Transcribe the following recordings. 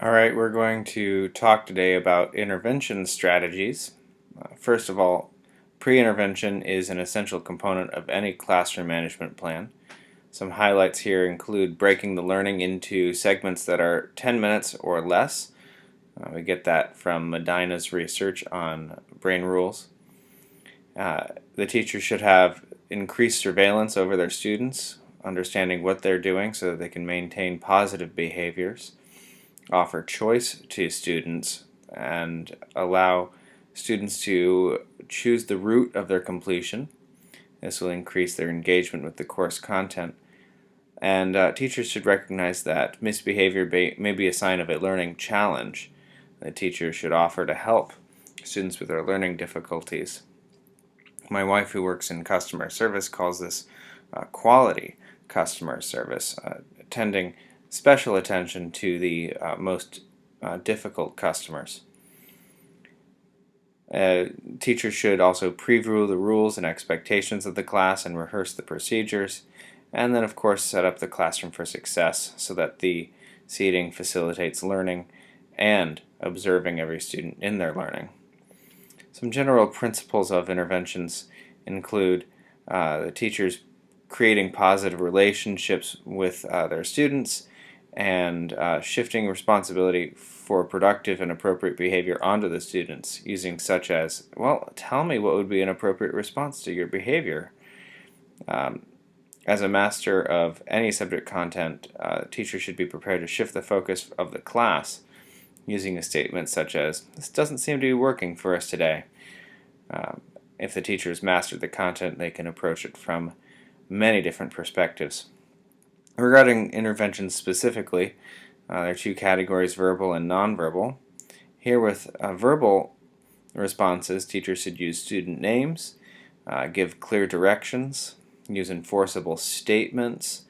All right, we're going to talk today about intervention strategies. First of all, pre-intervention is an essential component of any classroom management plan. Some highlights here include breaking the learning into segments that are 10 minutes or less. We get that from Medina's research on brain rules. The teacher should have increased surveillance over their students, understanding what they're doing so that they can maintain positive behaviors, offer choice to students, and allow students to choose the route of their completion. This will increase their engagement with the course content. And teachers should recognize that misbehavior may be a sign of a learning challenge. The teacher should offer to help students with their learning difficulties. My wife, who works in customer service, calls this quality customer service, attending special attention to the most difficult customers. Teachers should also preview the rules and expectations of the class and rehearse the procedures, and then of course set up the classroom for success so that the seating facilitates learning and observing every student in their learning. Some general principles of interventions include the teachers creating positive relationships with their students, and shifting responsibility for productive and appropriate behavior onto the students, using such as, well, tell me what would be an appropriate response to your behavior. As a master of any subject content, teachers should be prepared to shift the focus of the class using a statement such as, this doesn't seem to be working for us today. If the teachers mastered the content, they can approach it from many different perspectives. Regarding interventions specifically, there are two categories, verbal and nonverbal. Here with verbal responses, teachers should use student names, give clear directions, use enforceable statements,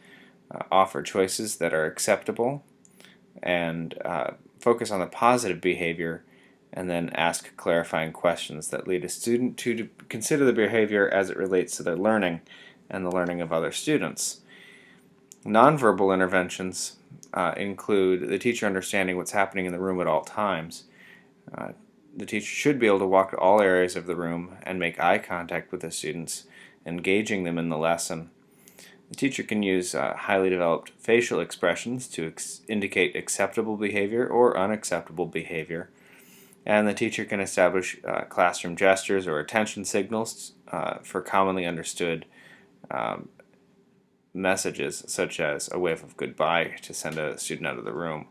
offer choices that are acceptable, and focus on the positive behavior, and then ask clarifying questions that lead a student to consider the behavior as it relates to their learning and the learning of other students. Nonverbal interventions include the teacher understanding what's happening in the room at all times. The teacher should be able to walk to all areas of the room and make eye contact with the students, engaging them in the lesson. The teacher can use highly developed facial expressions to indicate acceptable behavior or unacceptable behavior. And the teacher can establish classroom gestures or attention signals for commonly understood messages, such as a wave of goodbye to send a student out of the room,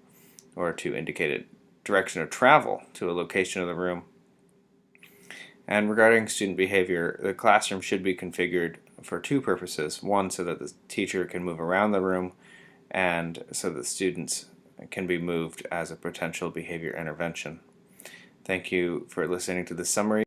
or to indicate a direction of travel to a location of the room. And regarding student behavior, the classroom should be configured for two purposes. One, so that the teacher can move around the room, and so that students can be moved as a potential behavior intervention. Thank you for listening to this summary.